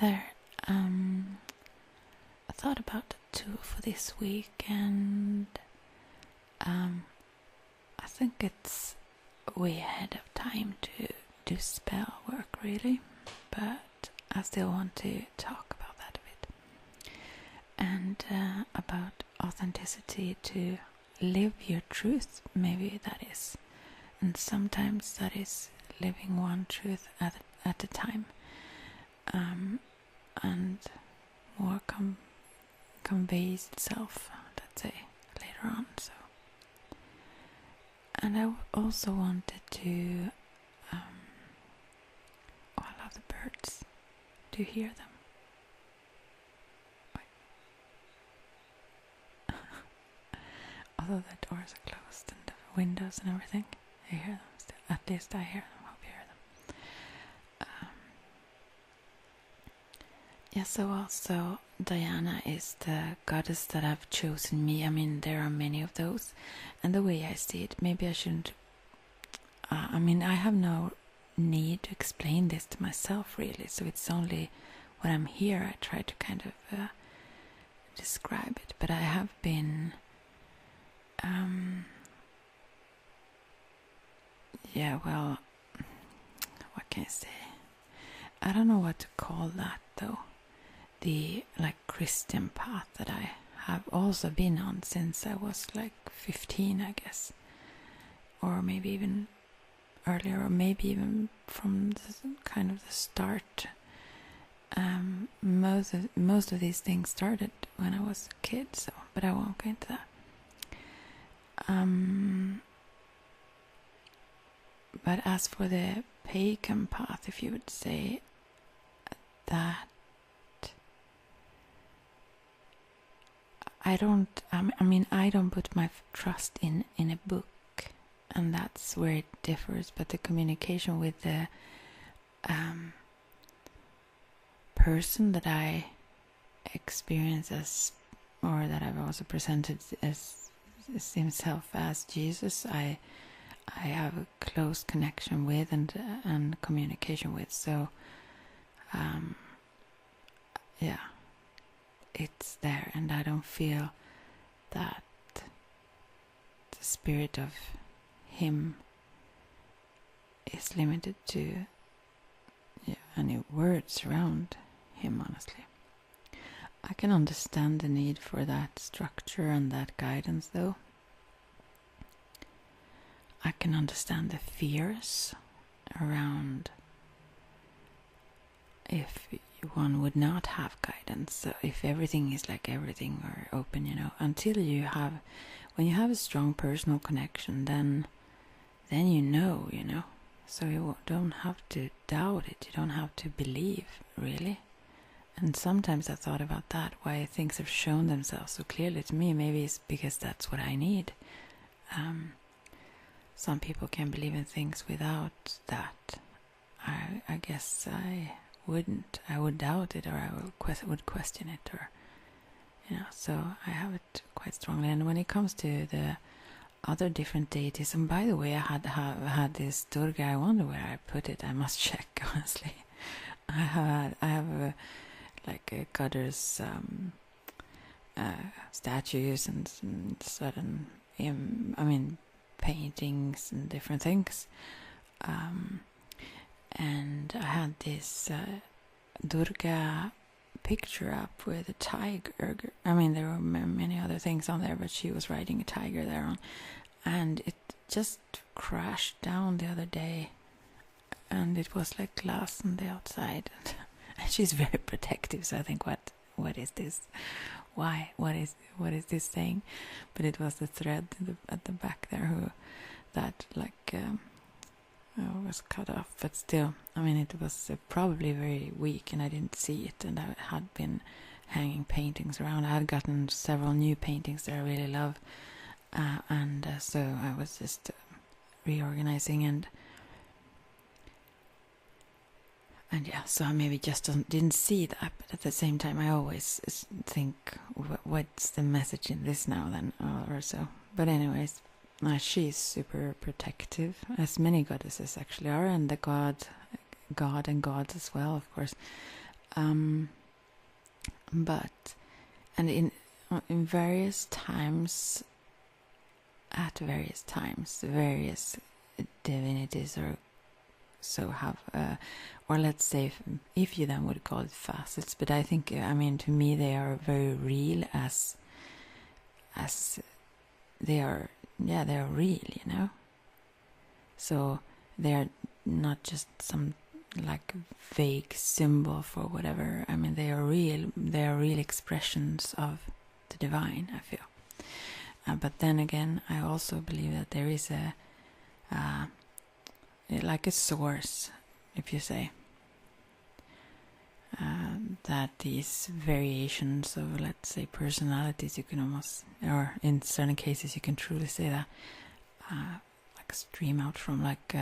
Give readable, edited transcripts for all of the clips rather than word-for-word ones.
there. I thought about the two for this week, and I think it's way ahead of time to do spell work, really, but I still want to talk about that a bit. And about authenticity, to live your truth, maybe that is. And sometimes that is living one truth at a time. And more conveys itself, let's say, later on. So, and I also wanted to I love the birds. Do you hear them? Although the doors are closed and the windows and everything, I hear them still. At least I hear them. Hope you hear them. Yeah, so also Diana is the goddess that I've chosen me. I mean, there are many of those. And the way I see it, maybe I shouldn't... I have no need to explain this to myself, really. So it's only when I'm here I try to kind of describe it. But I have been... what can I say? I don't know what to call that, though. The Christian path that I have also been on since I was 15, I guess, or maybe even earlier, or maybe even from the start. Most of these things started when I was a kid, but I won't go into that. But as for the pagan path, if you would say that, I don't put my trust in a book, and that's where it differs. But the communication with the person that I experience as, or that I've also presented as himself as Jesus, I have a close connection with and communication with. So, yeah. It's there, and I don't feel that the spirit of him is limited to any words around him, honestly. I can understand the need for that structure and that guidance, though. I can understand the fears around if one would not have guidance. So if everything is everything or open, until when you have a strong personal connection, then you know. So you don't have to doubt it. You don't have to believe, really. And sometimes I thought about that, why things have shown themselves so clearly to me. Maybe it's because that's what I need. Some people can believe in things without that. I guess I wouldn't. I would doubt it, or I would question it, or so I have it quite strongly. And when it comes to the other different deities, and by the way, I had this Durga. I wonder where I put it. I must check, honestly. I have a goddess statues and certain paintings and different things. And I had this Durga picture up with a tiger. There were many other things on there, but she was riding a tiger there on. And it just crashed down the other day. And it was glass on the outside. And she's very protective, so I think, what is this? Why? What is this saying? But it was the thread at the back there that was cut off, but still, it was probably very weak, and I didn't see it. And I had been hanging paintings around. I had gotten several new paintings that I really love, and so I was just reorganizing, and yeah, so I maybe just didn't see that. But at the same time, I always think, what's the message in this now then, or so. But anyways. She's super protective, as many goddesses actually are, and the god and gods as well, of course. But and in various times, at various times, various divinities or so have, or let's say, if you then would call it facets, but I think, to me they are very real as they are, they are real, So they are not just some like vague symbol for whatever. They are real. They are real expressions of the divine, I feel. But then again, I also believe that there is like a source, if you say, that these variations of, let's say, personalities, you can almost, or in certain cases you can truly say that, like stream out from like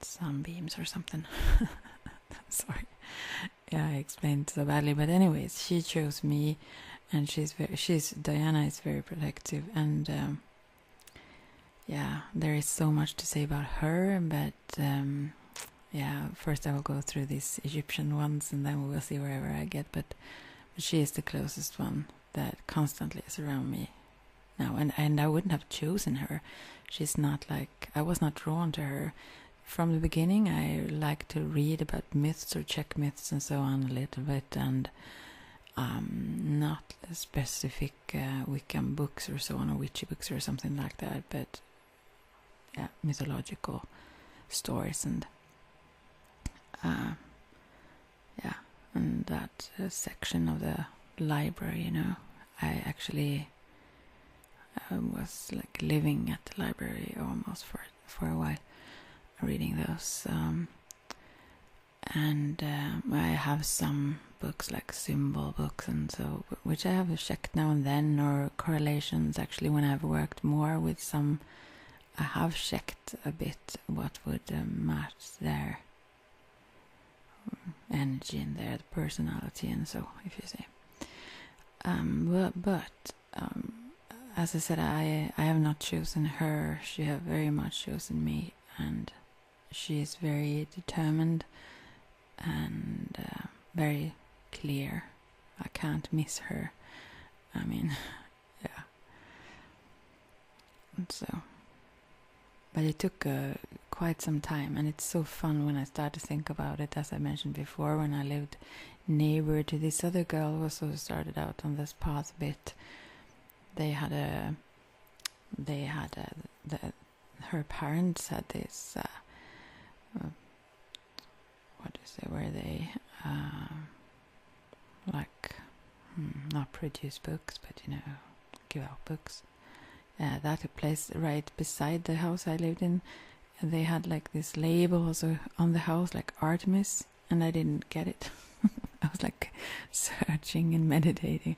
sunbeams or something. Sorry, I explained so badly, but anyways, she chose me, and Diana is very protective, and there is so much to say about her, but first I will go through these Egyptian ones, and then we will see wherever I get, but she is the closest one that constantly is around me now, and I wouldn't have chosen her. She's not like, I was not drawn to her. From the beginning, I like to read about myths or check myths and so on a little bit, and not specific Wiccan books or so on, or witchy books or something like that, but mythological stories, and and that section of the library, I actually was like living at the library almost for a while, reading those, and I have some books like symbol books and so, which I have checked now and then, or correlations. Actually, when I've worked more with some, I have checked a bit what would match their energy and their personality, and so, if you say. But as I said, I have not chosen her. She have very much chosen me, and she is very determined and very clear. I can't miss her. And so, but it took quite some time, and it's so fun when I start to think about it. As I mentioned before, when I lived neighbor to this other girl who also started out on this path a bit, her parents had this where they not produce books, but give out books. That place right beside the house I lived in, they had like this label also on the house, like Artemis, and I didn't get it. I was like searching and meditating.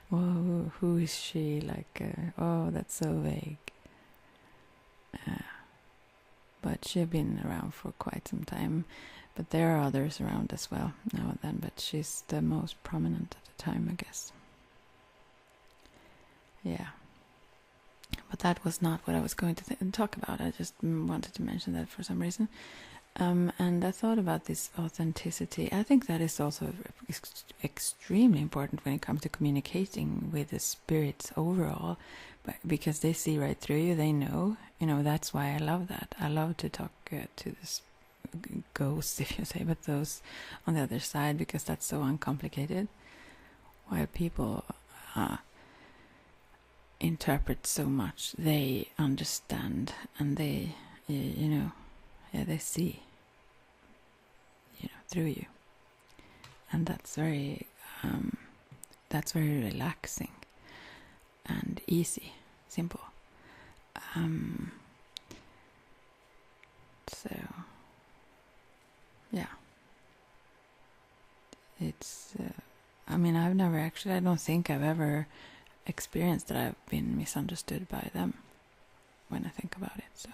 Whoa, who is she? Like, oh, that's so vague. But she had been around for quite some time. But there are others around as well now and then. But she's the most prominent at the time, I guess. Yeah. But that was not what I was going to talk about. I just wanted to mention that for some reason. And I thought about this authenticity. I think that is also extremely important when it comes to communicating with the spirits overall, because they see right through you. They know. That's why I love that. I love to talk to this ghosts, if you say, but those on the other side, because that's so uncomplicated. While people interpret so much, they understand, and they, they see, through you, and that's very relaxing and easy, simple. So, yeah, it's. I've never actually. I don't think I've ever experienced that I've been misunderstood by them when I think about it. So,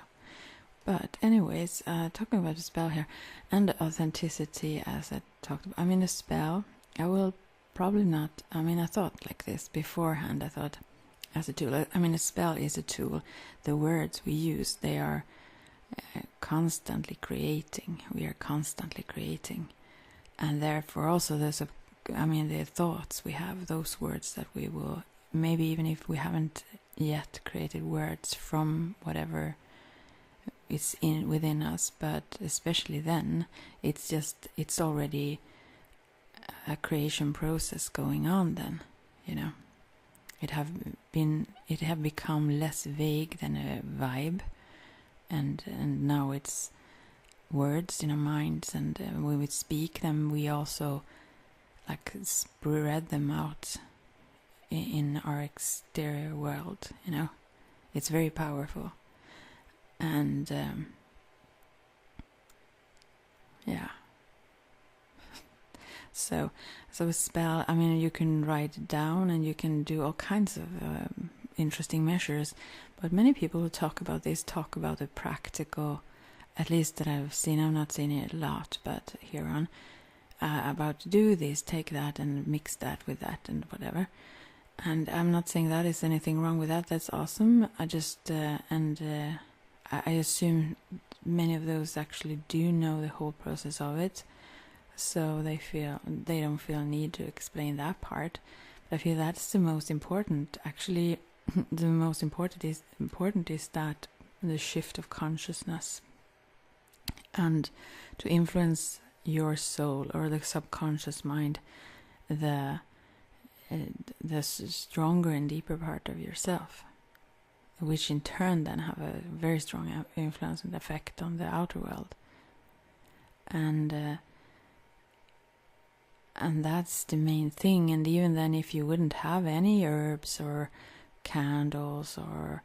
but anyways, talking about the spell here and the authenticity, as I talked about. A spell, I will probably not. I thought like this beforehand. I thought as a tool. A spell is a tool. The words we use, they are constantly creating. We are constantly creating and therefore also the thoughts we have, those words that we will, maybe even if we haven't yet created words from whatever is within us, but especially then, it's already a creation process going on then, It have become less vague than a vibe, and now it's words in our minds, and when we speak them, we also spread them out in our exterior world. It's very powerful, and yeah. So a spell, you can write it down and you can do all kinds of interesting measures, but many people who talk about this talk about the practical, at least that I've not seen it a lot, but here on, about do this, take that and mix that with that and whatever. And I'm not saying that is anything wrong with that. That's awesome. I just, I assume many of those actually do know the whole process of it. So they don't feel need to explain that part. But I feel that's the most important. Actually, the most important is that the shift of consciousness, and to influence your soul or the subconscious mind, the stronger and deeper part of yourself, which in turn then have a very strong influence and effect on the outer world. And that's the main thing. And even then, if you wouldn't have any herbs or candles or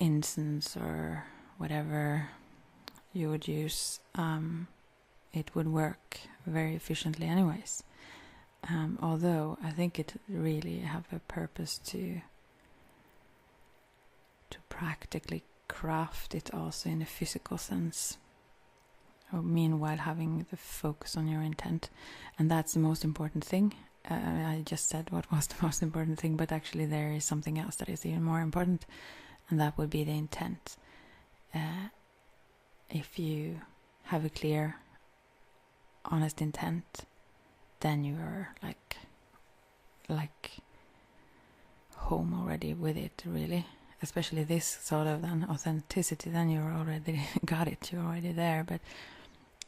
incense or whatever you would use, it would work very efficiently anyways. Although I think it really have a purpose to practically craft it also in a physical sense, or meanwhile having the focus on your intent. And that's the most important thing. I just said what was the most important thing, but actually there is something else that is even more important, and that would be the intent. If you have a clear, honest intent, then you are like home already with it, really. Especially this sort of then authenticity, then you're already got it. You're already there.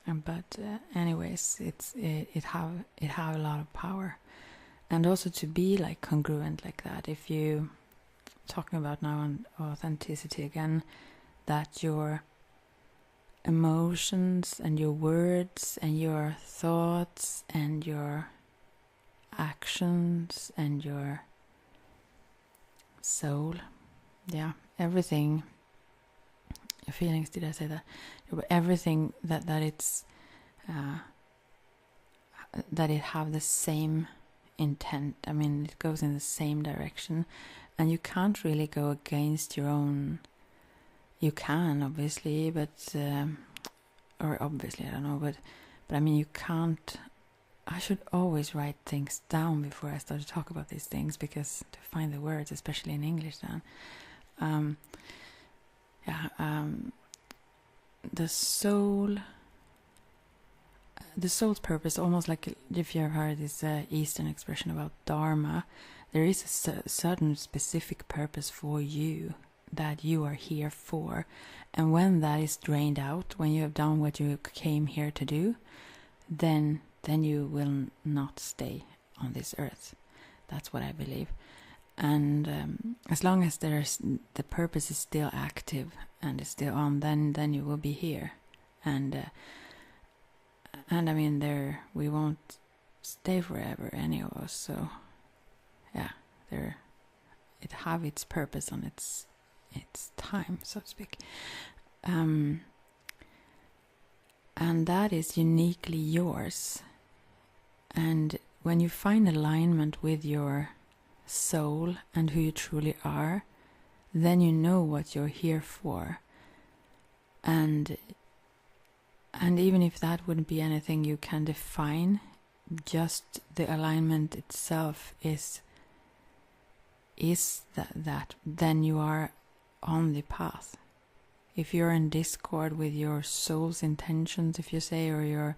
But anyways, it have a lot of power, and also to be congruent like that. If you talking about now on authenticity again, that your emotions and your words and your thoughts and your actions and your soul, everything, your feelings, did I say that? Everything that it's that it have the same intent. It goes in the same direction, and you can't really go against your own. You can, obviously, but or obviously, I don't know, but you can't. I should always write things down before I start to talk about these things, because to find the words, especially in English, then, the soul's purpose, almost like if you have heard this Eastern expression about Dharma, there is a certain specific purpose for you that you are here for, and when that is drained out, when you have done what you came here to do, then you will not stay on this earth. That's what I believe. And as long as the purpose is still active and is still on, then you will be here. And we won't stay forever, any of us. So it have its purpose on its time, so to speak. And that is uniquely yours. And when you find alignment with your soul and who you truly are, then you know what you're here for. And even if that wouldn't be anything you can define, just the alignment itself is that then you are on the path. If you're in discord with your soul's intentions, if you say, or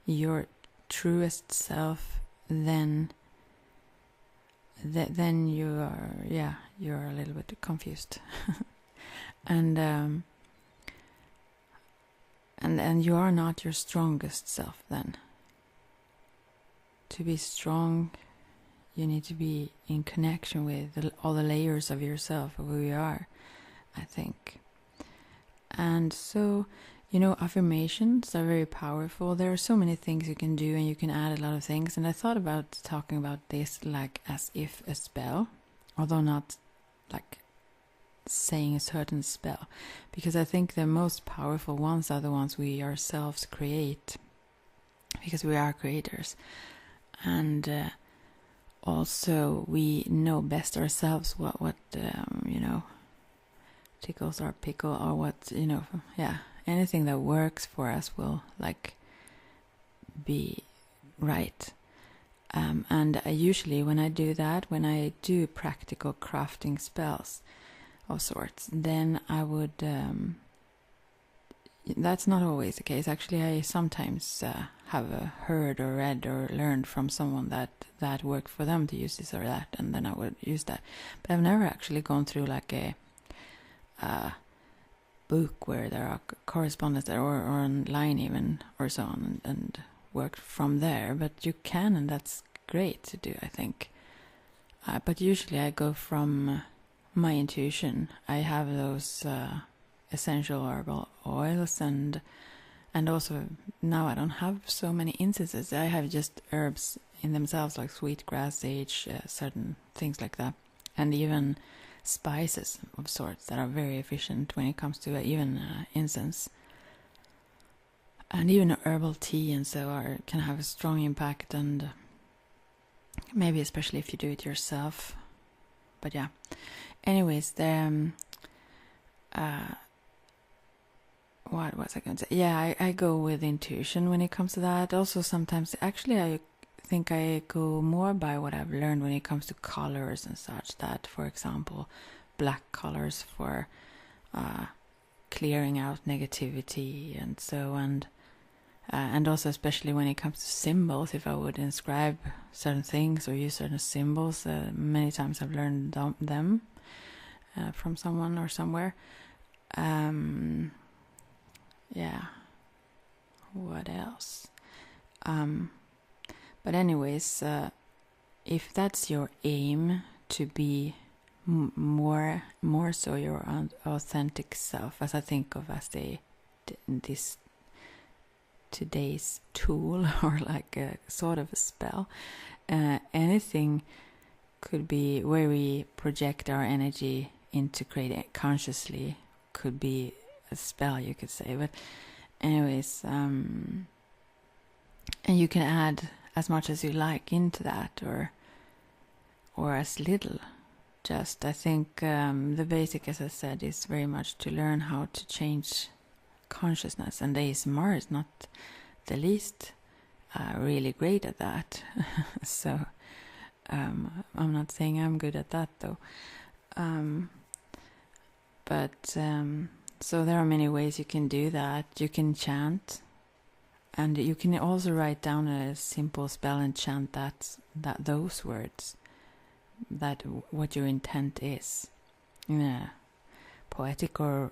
your truest self, then you're a little bit confused. and you are not your strongest self then. To be strong, you need to be in connection with all the layers of yourself, of who you are, I think. And so, affirmations are very powerful. There are so many things you can do, and you can add a lot of things. And I thought about talking about this like as if a spell, although not like saying a certain spell, because I think the most powerful ones are the ones we ourselves create, because we are creators. And also we know best ourselves what tickles our pickle, or what anything that works for us will like be right. And usually when I do that, when I do practical crafting spells of sorts, then I would that's not always the case. Actually, I sometimes have heard or read or learned from someone that worked for them to use this or that, and then I would use that. But I've never actually gone through like a book where there are correspondence there, or online even, or so on, and worked from there. But you can, and that's great to do, I think. But usually I go from my intuition. I have those essential herbal oils, and also now I don't have so many incenses. I have just herbs in themselves, like sweetgrass, sage, certain things like that, and even spices of sorts that are very efficient when it comes to even incense. And even herbal tea and so can have a strong impact, and maybe especially if you do it yourself. But yeah, anyways, what was I going to say? Yeah, I go with intuition when it comes to that. Also, sometimes, actually, I think I go more by what I've learned when it comes to colors and such. That, for example, black colors for clearing out negativity and so, and also especially when it comes to symbols. If I would inscribe certain things or use certain symbols, many times I've learned them from someone or somewhere. Yeah, what else? But anyways, if that's your aim, to be more so your authentic self, as I think of as this today's tool, or like a sort of a spell, anything could be where we project our energy into creating consciously, could be a spell, you could say. But anyways, and you can add as much as you like into that, or as little. Just, I think the basic, as I said, is very much to learn how to change consciousness, and ASMR is not the least really great at that. So I'm not saying I'm good at that though. But so there are many ways you can do that. You can chant, and you can also write down a simple spell and chant those words, that what your intent is, in a poetic or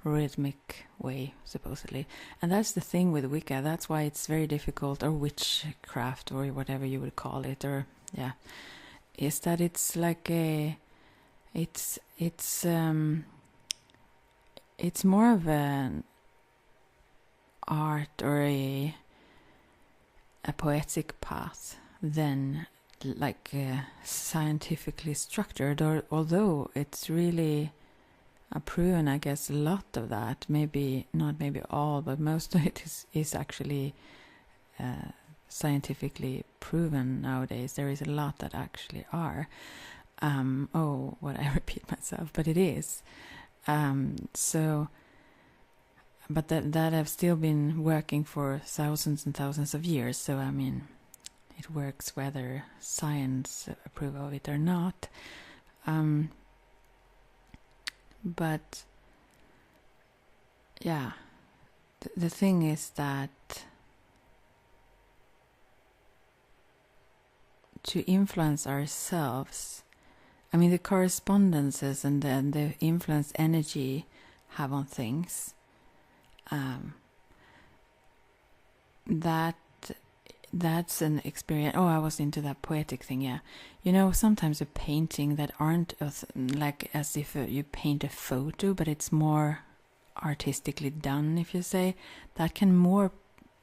rhythmic way, supposedly. And that's the thing with Wicca. That's why it's very difficult, or witchcraft, or whatever you would call it, or is that it's like it's more of an art or a poetic path than like scientifically structured, or although it's really proven, I guess, a lot of that, maybe not, maybe all, but most of it is actually scientifically proven nowadays. There is a lot that actually are. What I repeat myself, but it is. So, but that have still been working for thousands and thousands of years. So, I mean, it works whether science approve of it or not. But yeah, the thing is that to influence ourselves. I mean, the correspondences and the influence energy have on things, that's an experience. Oh, I was into that poetic thing, yeah. You know, sometimes a painting that aren't like as if you paint a photo, but it's more artistically done, if you say, that can more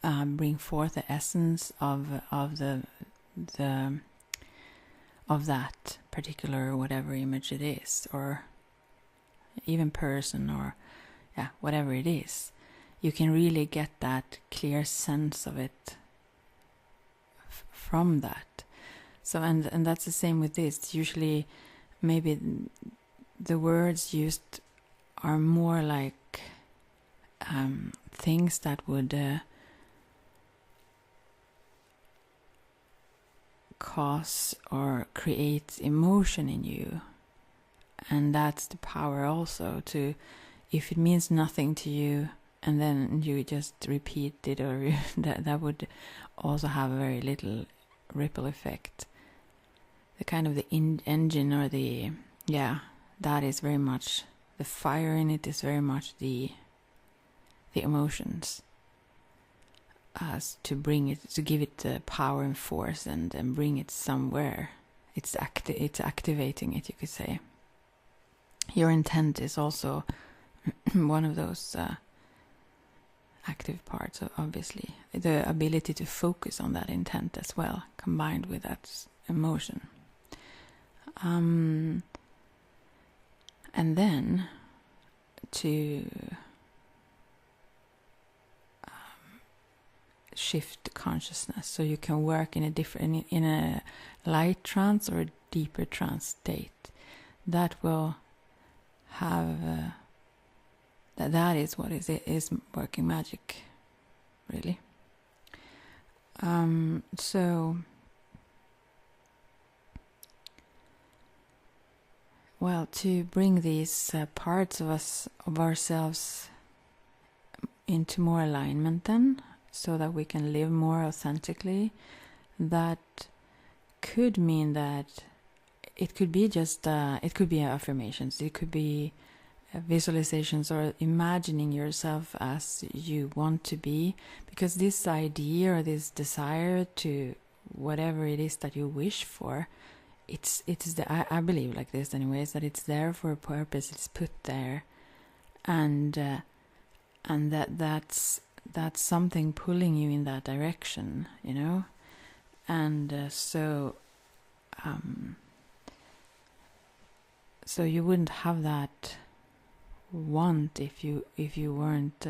bring forth the essence of that particular whatever image it is, or even person, or yeah, whatever it is. You can really get that clear sense of it from that. So and that's the same with this. Usually maybe the words used are more like things that would cause or create emotion in you. And that's the power also, to, if it means nothing to you and then you just repeat it, or that would also have a very little ripple effect. The kind of the engine, or the, yeah, that is very much, the fire in it is very much the emotions, as to bring it, to give it the power and force, and bring it somewhere. It's activating it, you could say. Your intent is also one of those active parts, obviously. The ability to focus on that intent as well, combined with that emotion. And then to shift consciousness, so you can work in a light trance or a deeper trance state. That will have that is what is working magic, really. So, well, to bring these parts of ourselves into more alignment, then, so that we can live more authentically, that could mean that it could be just it could be affirmations, it could be visualizations, or imagining yourself as you want to be, because this idea or this desire to whatever it is that you wish for, I believe like this anyways, that it's there for a purpose. It's put there, and that's something pulling you in that direction, you know. And so you wouldn't have that want if you weren't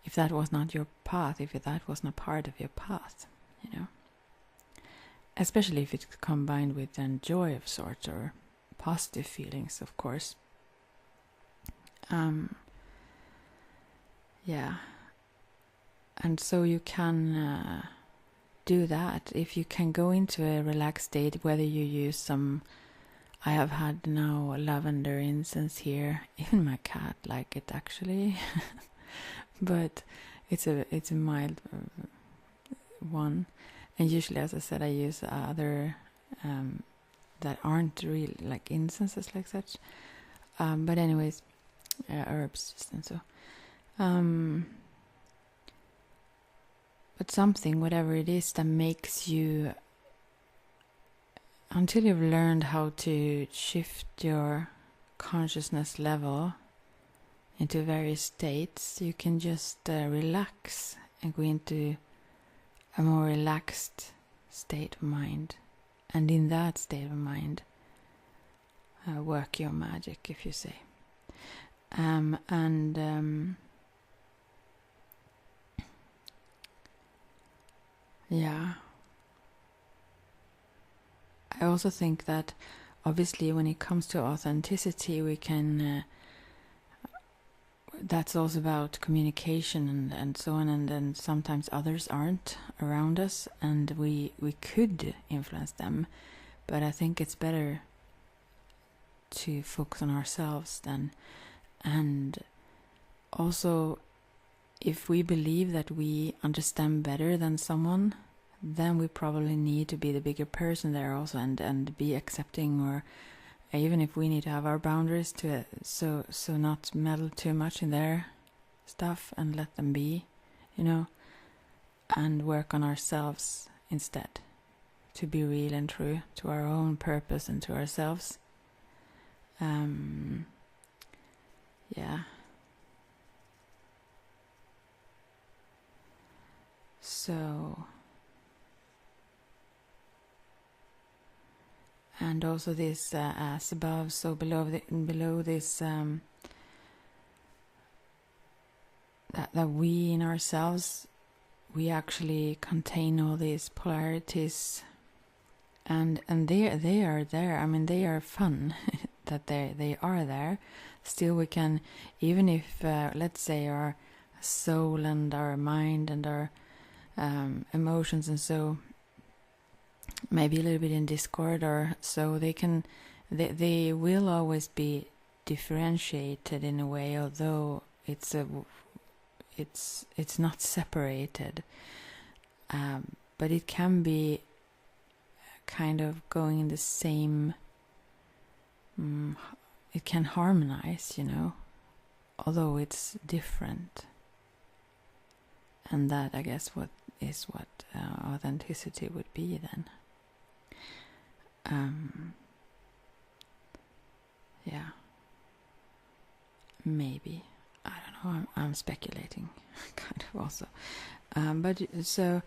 if that was not your path, if that was not part of your path, you know. Especially if it's combined with then joy of sorts, or positive feelings, of course. Yeah. And so you can do that if you can go into a relaxed state, whether you use some, I have had now lavender incense here. Even my cat like it, actually. But it's a mild one. And usually, as I said, I use other that aren't really like incenses like such. But anyways, herbs just and so. But something, whatever it is, that makes you, until you've learned how to shift your consciousness level into various states, you can just relax and go into a more relaxed state of mind. And in that state of mind, work your magic, if you say. Yeah. I also think that obviously when it comes to authenticity, we can that's also about communication and so on, and then sometimes others aren't around us, and we could influence them, but I think it's better to focus on ourselves then. And also, if we believe that we understand better than someone, then we probably need to be the bigger person there also, and be accepting, or even if we need to have our boundaries to so not meddle too much in their stuff and let them be, and work on ourselves instead, to be real and true to our own purpose and to ourselves. Yeah. So, and also this as above, so below this, that we in ourselves, we actually contain all these polarities, and they are there. I mean, they are fun that they are there. Still, we can, even if let's say our soul and our mind and our emotions and so maybe a little bit in discord, or so they will always be differentiated in a way, although it's not separated, but it can be kind of going in the same, it can harmonize, although it's different. And that, I guess, what authenticity would be then. Yeah, maybe, I don't know, I'm speculating kind of also, but so,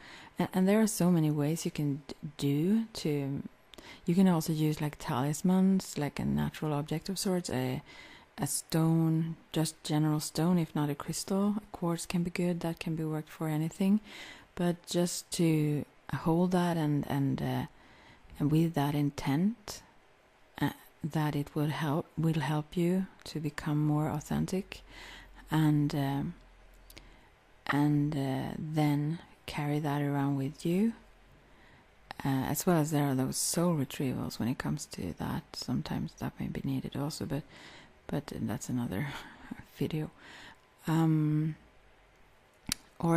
and there are so many ways you can do to. You can also use like talismans, like a natural object of sorts, a stone, just general stone, if not a crystal. A quartz can be good, that can be worked for anything, but just to hold that and with that intent, that it will help you to become more authentic, and then carry that around with you, as well as there are those soul retrievals when it comes to that. Sometimes that may be needed also, but that's another video. Or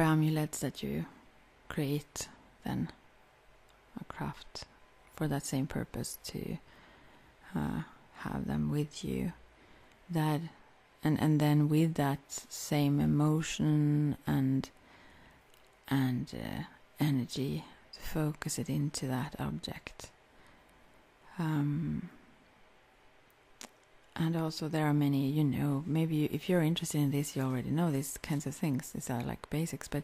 amulets that you create then, a craft for that same purpose, to have them with you, that and then with that same emotion and energy, to focus it into that object. And also there are many, maybe if you're interested in this, you already know these kinds of things. These are like basics, but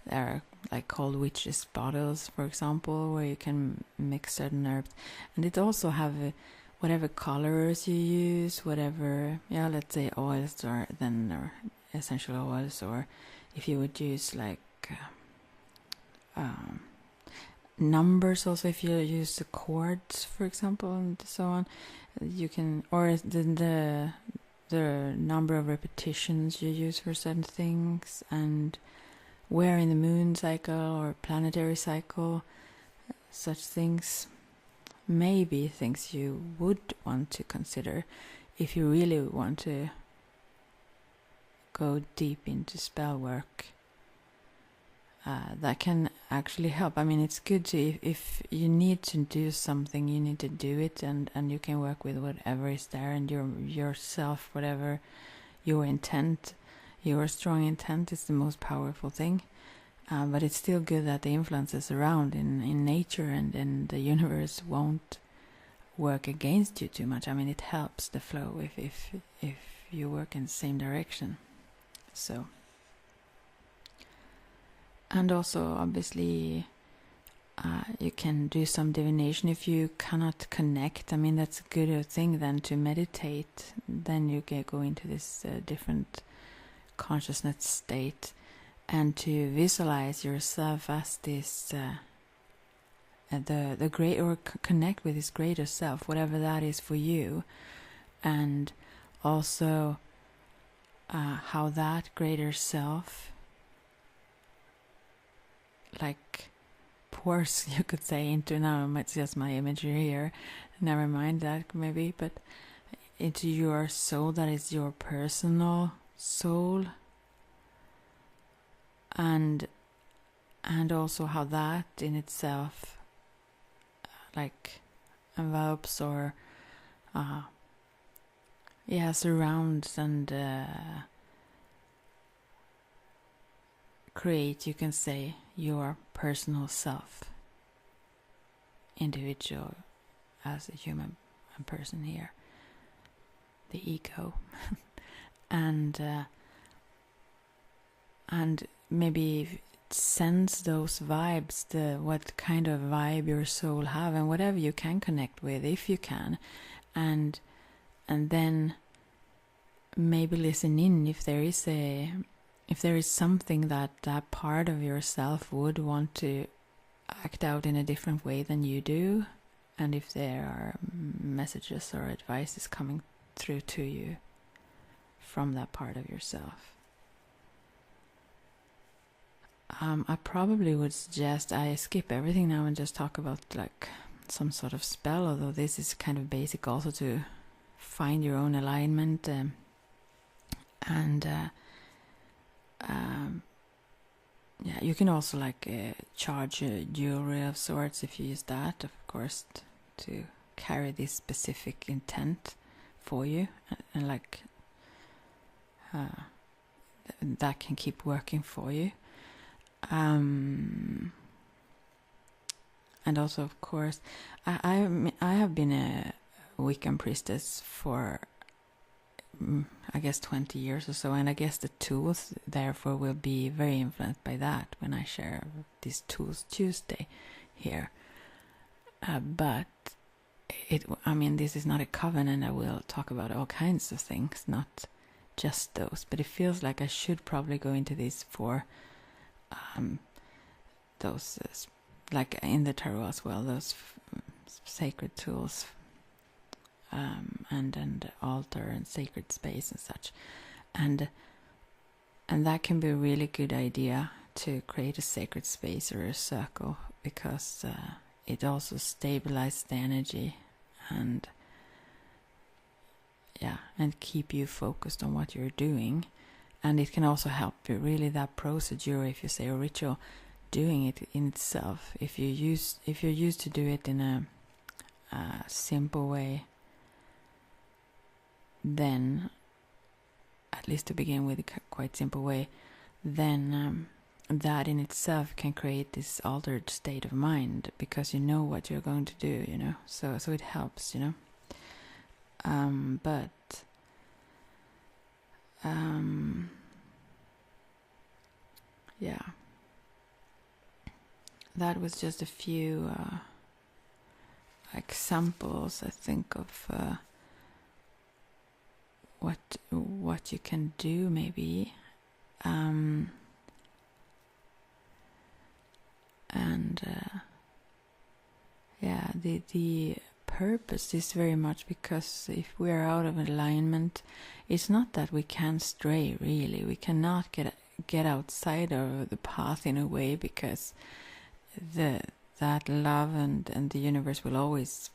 there are like called witches bottles, for example, where you can mix certain herbs. And it also have whatever colors you use, whatever, let's say oils, or essential oils, or if you would use like numbers also, if you use the chords, for example, and so on, you can, or the number of repetitions you use for certain things, and where in the moon cycle or planetary cycle, such things may be things you would want to consider if you really want to go deep into spell work. That can actually help. I mean, it's good to, if you need to do something, you need to do it, and you can work with whatever is there, and yourself, whatever your intent, your strong intent is the most powerful thing. But it's still good that the influences around in nature and in the universe won't work against you too much. I mean, it helps the flow if you work in the same direction. So. And also, obviously, you can do some divination if you cannot connect. I mean, that's a good thing then to meditate. Then you can go into this different consciousness state, and to visualize yourself as this, the great, or connect with this greater self, whatever that is for you, and also how that greater self, like, pours, you could say, into, now it's just my imagery here, never mind that maybe, but into your soul, that is your personal soul, and and also how that in itself like envelops or surrounds and create, you can say, your personal self, individual as a human person here, the ego. and maybe sense those vibes, what kind of vibe your soul have, and whatever you can connect with, if you can, and then maybe listen in if there is something that part of yourself would want to act out in a different way than you do, and if there are messages or advices coming through to you from that part of yourself. I probably would suggest I skip everything now and just talk about like some sort of spell, although this is kind of basic also to find your own alignment, you can also like charge jewelry of sorts if you use that, of course, to carry this specific intent for you, and like that can keep working for you. And also, of course, I have been a Wiccan priestess for I guess 20 years or so, and I guess the tools therefore will be very influenced by that when I share these tools Tuesday here. But this is not a covenant. I will talk about all kinds of things, not just those, but it feels like I should probably go into these for those like in the tarot as well, those sacred tools, and altar and sacred space and such, and that can be a really good idea to create a sacred space or a circle, because it also stabilizes the energy and keep you focused on what you're doing. And it can also help you, really, that procedure, if you say a ritual, doing it in itself. If you're used to do it in a simple way, then, at least to begin with, a quite simple way, then that in itself can create this altered state of mind, because you know what you're going to do, so it helps, but that was just a few examples, I think, of what you can do, maybe, the purpose is very much because if we are out of alignment, it's not that we can stray, really. We cannot get outside of the path in a way, because that love and the universe will always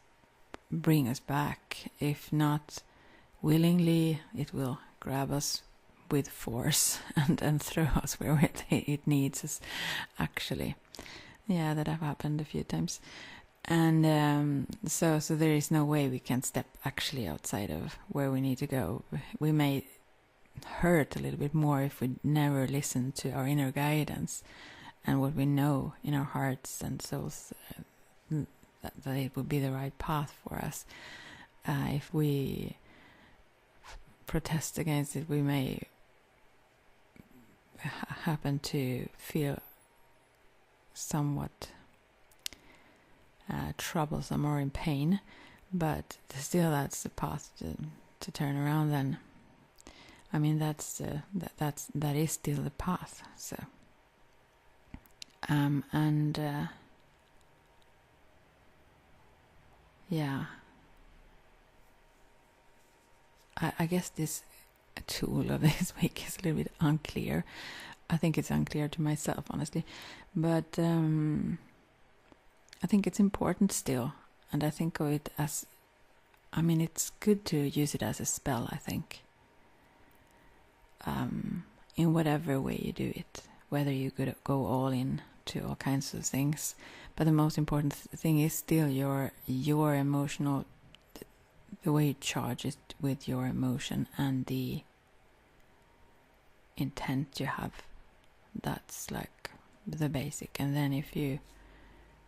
bring us back. If not willingly, it will grab us with force and throw us where it needs us, actually. Yeah, that have happened a few times. And so there is no way we can step actually outside of where we need to go. We may hurt a little bit more if we never listen to our inner guidance and what we know in our hearts and souls, that it would be the right path for us. If we protest against it, we may happen to feel somewhat troublesome or in pain, but still that's the path to turn around. Then that is still the path. So I guess this tool of this week is a little bit unclear. I think it's unclear to myself, honestly, but I think it's important still, and I think of it as, it's good to use it as a spell, I think, in whatever way you do it, whether you could go all in to all kinds of things, but the most important thing is still your emotional, the way you charge it with your emotion and the intent you have. That's like the basic. And then if you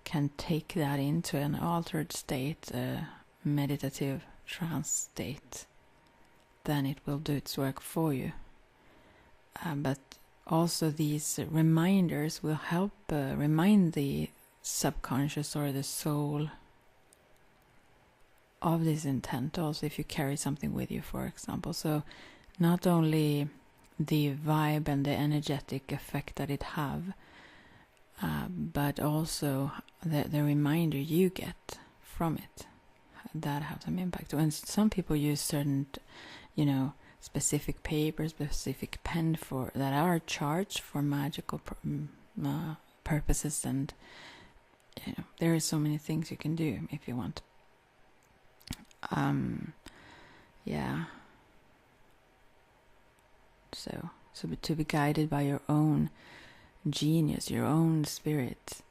can take that into an altered state, a meditative trance state, then it will do its work for you. But also these reminders will help remind the subconscious or the soul of this intent, also if you carry something with you, for example. So not only the vibe and the energetic effect that it have, but also the reminder you get from it, that have some impact. And some people use certain, specific paper, specific pen for that are charged for magical purposes, and there are so many things you can do if you want. So to be guided by your own genius, your own spirit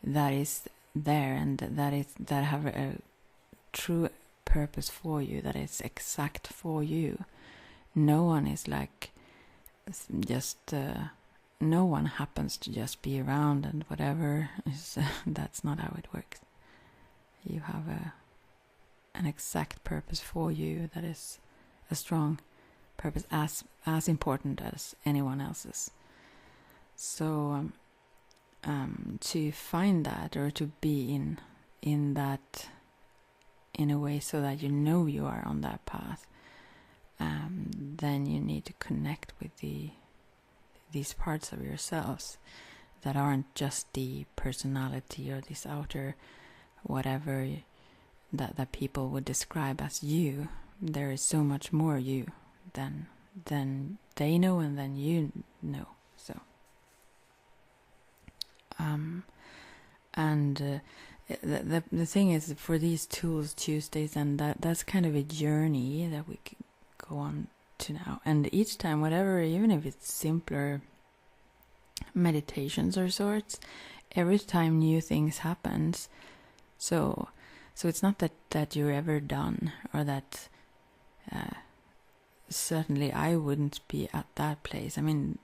that is there, and that have a true purpose for you, that is exact for you. No one is like no one happens to just be around and whatever is that's not how it works. You have an exact purpose for you that is a strong purpose, as important as anyone else's. So to find that, or to be in that in a way so that you are on that path, then you need to connect with these parts of yourselves that aren't just the personality or this outer whatever that people would describe as you. There is so much more you than they know and than you know. So the thing is, for these Tools Tuesdays, and that's kind of a journey that we can go on to now. And each time, whatever, even if it's simpler meditations or sorts, every time new things happens. So it's not that you're ever done, or that certainly I wouldn't be at that place. I mean,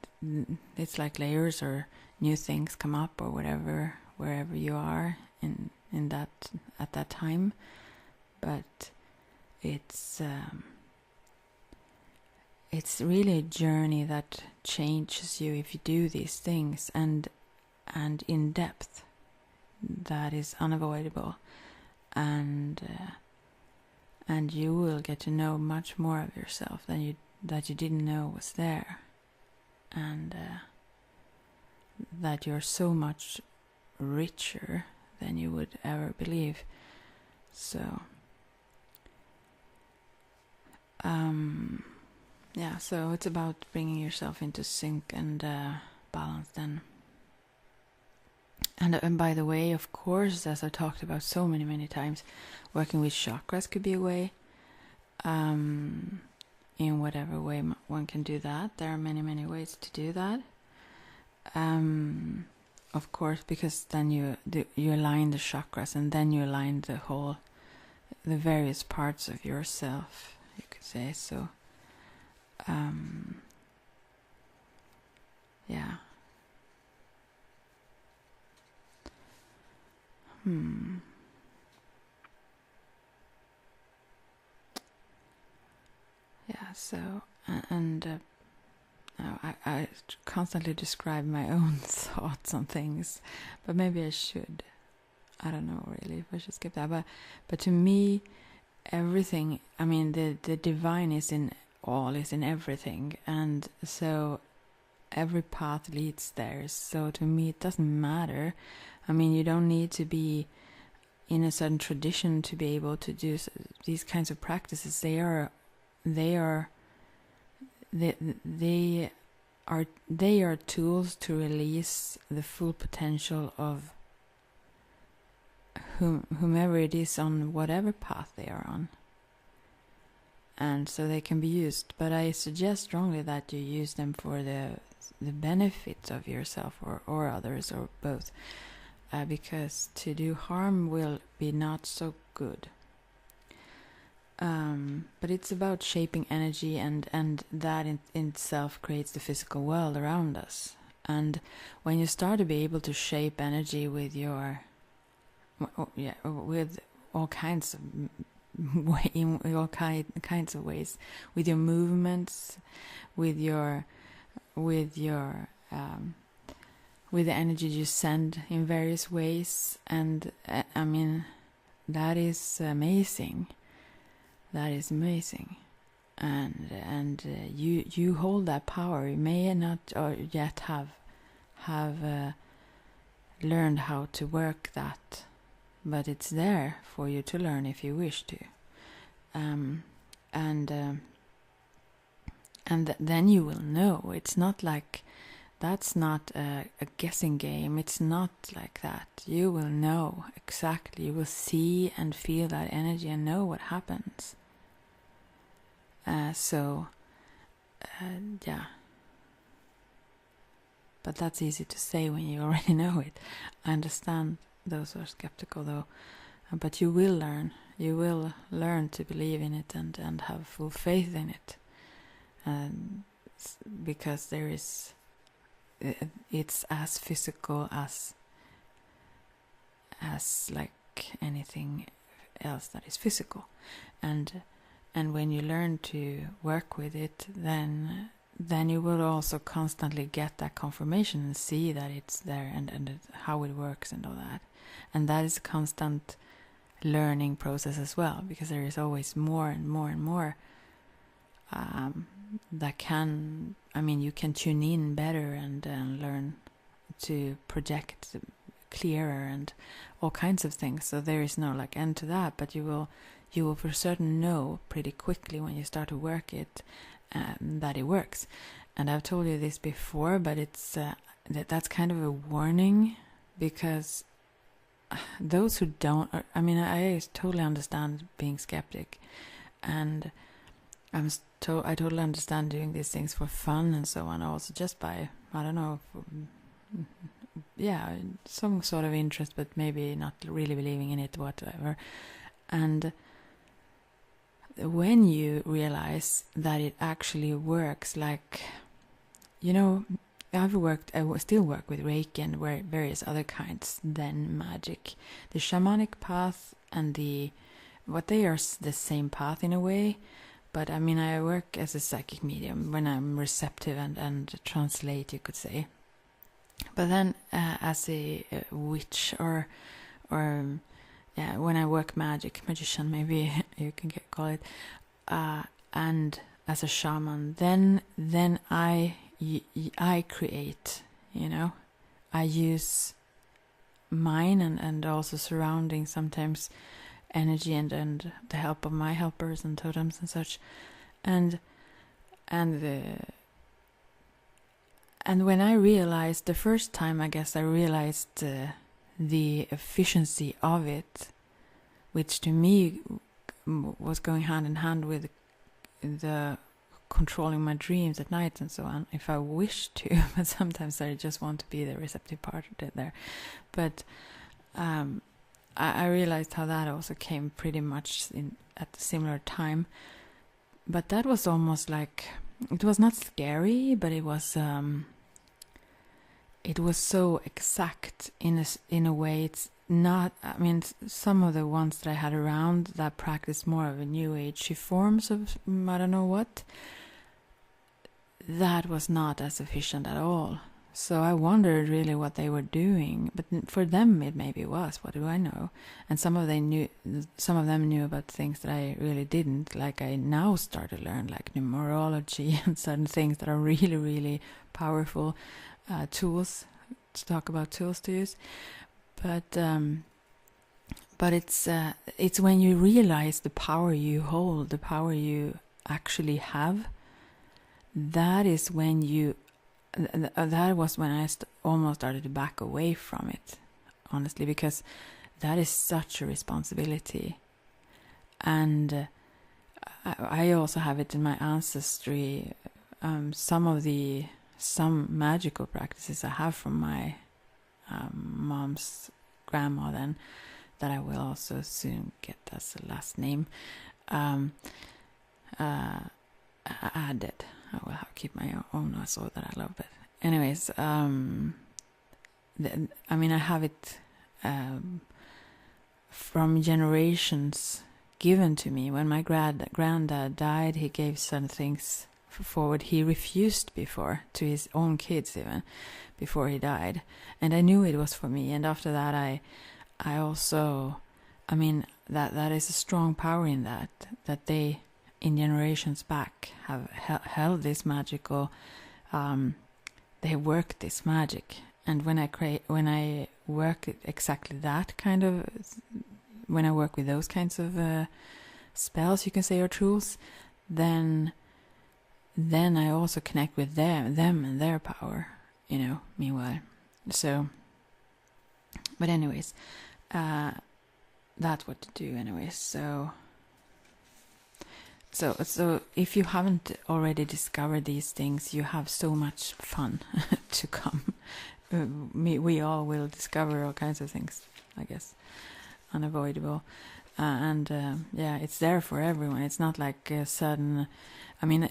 it's like layers, or new things come up, or whatever, wherever you are in that at that time. But it's really a journey that changes you if you do these things, and in depth, that is unavoidable, and you will get to know much more of yourself that you didn't know was there, and that you're so much richer than you would ever believe. So so it's about bringing yourself into sync and balance then. And by the way, of course, as I talked about so many times, working with chakras could be a way. In whatever way one can do that. There are many ways to do that. Of course, because then you align the chakras, and then you align the various parts of yourself, you could say. So, So, and I constantly describe my own thoughts on things, but maybe I should. I don't know really if I should skip that. But to me, everything, I mean, the divine is in all, is in everything, and so every path leads there. So to me, it doesn't matter. I mean, you don't need to be in a certain tradition to be able to do these kinds of practices. They are tools to release the full potential of whomever it is on whatever path they are on. and so they can be used. But I suggest strongly that you use them for the benefit of yourself or others or both, because to do harm will be not so good. But it's about shaping energy, and that in itself creates the physical world around us. And when you start to be able to shape energy with your, with all kinds of in all kinds of ways, with your movements, with the energy you send in various ways, and I mean, that is amazing. That is amazing, and you hold that power. You may not or yet have learned how to work that, but it's there for you to learn if you wish to, and then you will know. It's not like that's not a guessing game. It's not like that. You will know exactly. You will see and feel that energy and know what happens. Yeah. But that's easy to say when you already know it. I understand those who are skeptical, though. But you will learn. You will learn to believe in it and have full faith in it. Because there is... It's as physical as like anything else that is physical. And when you learn to work with it, then you will also constantly get that confirmation and see that it's there and how it works and all that. And that is a constant learning process as well, because there is always more and more and more that can... I mean, you can tune in better and learn to project clearer and all kinds of things. So there is no like end to that, but you will for certain know pretty quickly when you start to work it that it works. And I've told you this before, but it's that's kind of a warning, because those who don't... I mean, I totally understand being skeptic, and I totally understand doing these things for fun and so on, also just by, I don't know, some sort of interest, but maybe not really believing in it, whatever. And when you realize that it actually works, like, you know, I still work with Reiki and various other kinds than magic. The shamanic path and they are the same path in a way. But I mean, I work as a psychic medium when I'm receptive and translate, you could say. But then as a witch or when I work magician, maybe you can call it, and as a shaman, then I create, you know. I use mine and also surrounding sometimes energy and the help of my helpers and totems and such, and when I realized the first time, I guess I realized the efficiency of it, which to me was going hand in hand with the controlling my dreams at night and so on, if I wish to. But sometimes I just want to be the receptive part there. But I realized how that also came pretty much at a similar time. But that was almost like, it was not scary, but it was so exact in a way. It's not, I mean, some of the ones that I had around that practiced more of a new agey forms of I don't know what, that was not as efficient at all. So I wondered really what they were doing, but for them it maybe was. What do I know? And some of them knew about things that I really didn't. Like I now start to learn, like numerology and certain things that are really, really powerful tools. To talk about tools to use, but it's when you realize the power you hold, the power you actually have. That is when you. That was when I almost started to back away from it, honestly, because that is such a responsibility. And I also have it in my ancestry. Some magical practices I have from my mom's grandma, then, that I will also soon get as a last name, added. I will keep my own also that I love. But anyways, I have it from generations given to me. When my granddad died, he gave some things forward he refused before to his own kids, even before he died, and I knew it was for me. And after that, I also, that is a strong power in that they in generations back have held this magical, they worked this magic. And when I work exactly that kind of, when I work with those kinds of spells, you can say, or tools, then I also connect with them and their power, meanwhile. So, but anyways, that's what to do anyways. So if you haven't already discovered these things, you have so much fun to come. We all will discover all kinds of things, I guess, unavoidable. It's there for everyone. It's not like a sudden.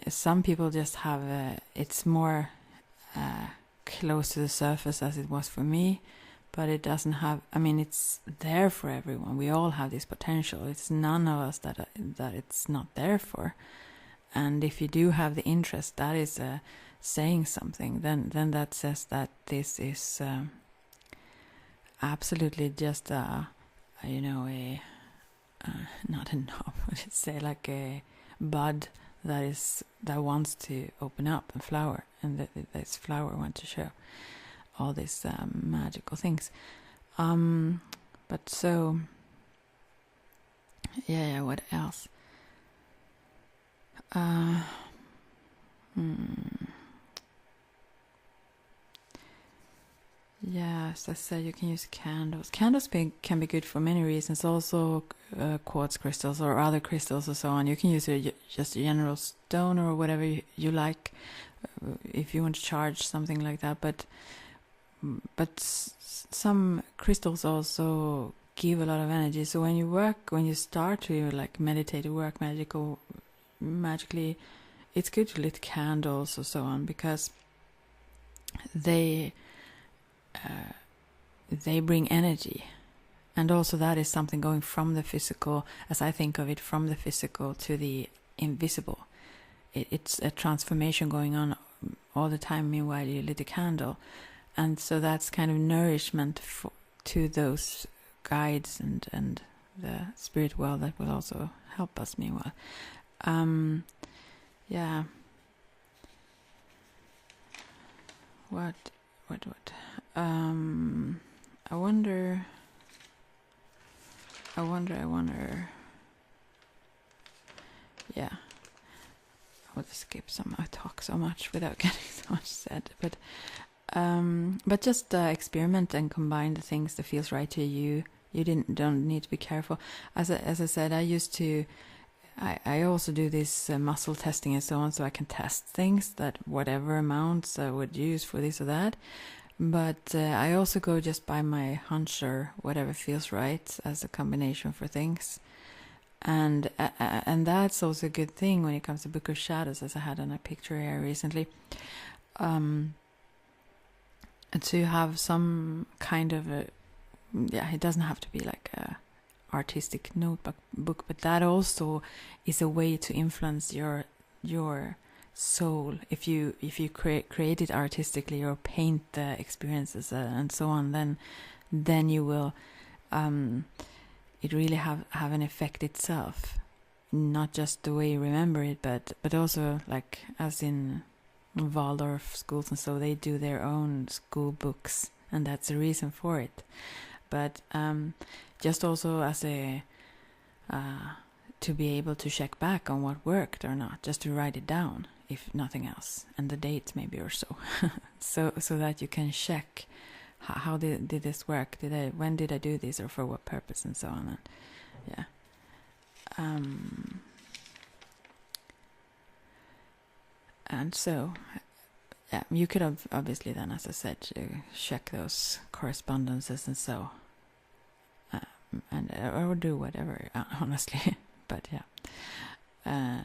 Some people just have it's more close to the surface as it was for me, but it doesn't have. It's there for everyone. We all have this potential. It's none of us that it's not there for. And if you do have the interest, that is saying something. Then that says that this is absolutely just not a knob, but it's like a bud that wants to open up and flower, and this flower wants to show all these magical things. But so, what else? Yes, I said you can use candles. Candles can be good for many reasons. Also, quartz crystals or other crystals or so on. You can use just a general stone or whatever you like, if you want to charge something like that. But some crystals also give a lot of energy. So when you start to meditate or work magically, it's good to lit candles or so on, because they bring energy. And also that is something going from the physical, as I think of it, from the physical to the invisible. It's a transformation going on all the time meanwhile you lit a candle. And so that's kind of nourishment to those guides and the spirit world that will also help us meanwhile. What? I wonder. Yeah. I will skip some. I talk so much without getting so much said. But just experiment and combine the things that feels right to you. You don't need to be careful. As I said, I used to. I also do this muscle testing and so on, so I can test things that whatever amounts I would use for this or that. But I also go just by my hunch or whatever feels right as a combination for things. And that's also a good thing when it comes to Book of Shadows, as I had on a picture here recently. To have some kind of it doesn't have to be like a artistic notebook, but that also is a way to influence your soul. If you create it artistically or paint the experiences and so on, then you will it really have an effect itself, not just the way you remember it, but also like as in Waldorf schools and so, they do their own school books, and that's the reason for it. But just also as a to be able to check back on what worked or not, just to write it down, if nothing else, and the date maybe or so, so that you can check how did this work? When did I do this, or for what purpose, and so on. And And so, yeah, you could have obviously then, as I said, check those correspondences and so, and or do whatever, honestly. But yeah,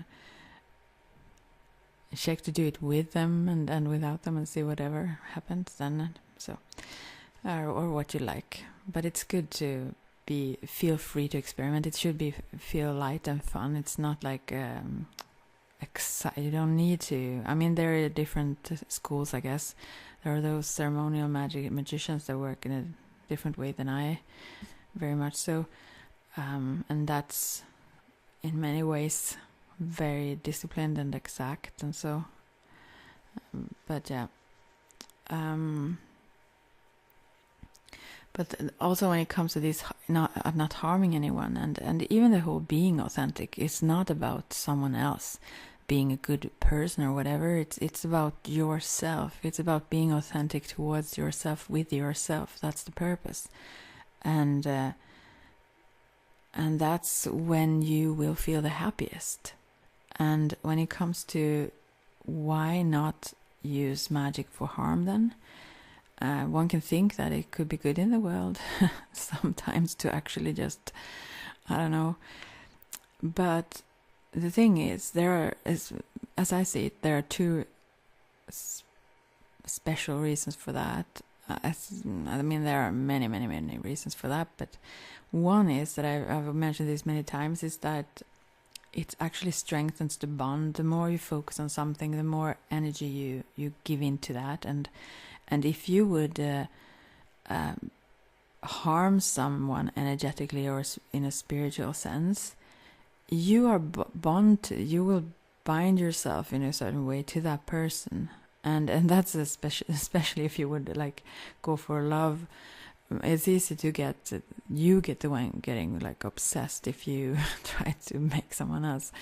check to do it with them and without them and see whatever happens then. So, or what you like. But it's good to feel free to experiment. It should feel light and fun. It's not like you don't need to. I mean, there are different schools, I guess. There are those ceremonial magicians that work in a different way than I, very much so, and that's in many ways very disciplined and exact, and so. But yeah. But also when it comes to this, not harming anyone, and even the whole being authentic, it's not about someone else being a good person or whatever. It's about yourself. It's about being authentic towards yourself, with yourself. That's the purpose, and that's when you will feel the happiest. And when it comes to why not use magic for harm, then one can think that it could be good in the world sometimes to actually just, I don't know. But the thing is, as I see it, there are two special reasons for that. I mean, there are many, many, many reasons for that. But one is that I've mentioned this many times, is that it actually strengthens the bond. The more you focus on something, the more energy you give into that. And if you would harm someone energetically or in a spiritual sense, you are you will bind yourself in a certain way to that person. And that's especially if you would like go for love. It's easy to you get the one getting like obsessed if you try to make someone else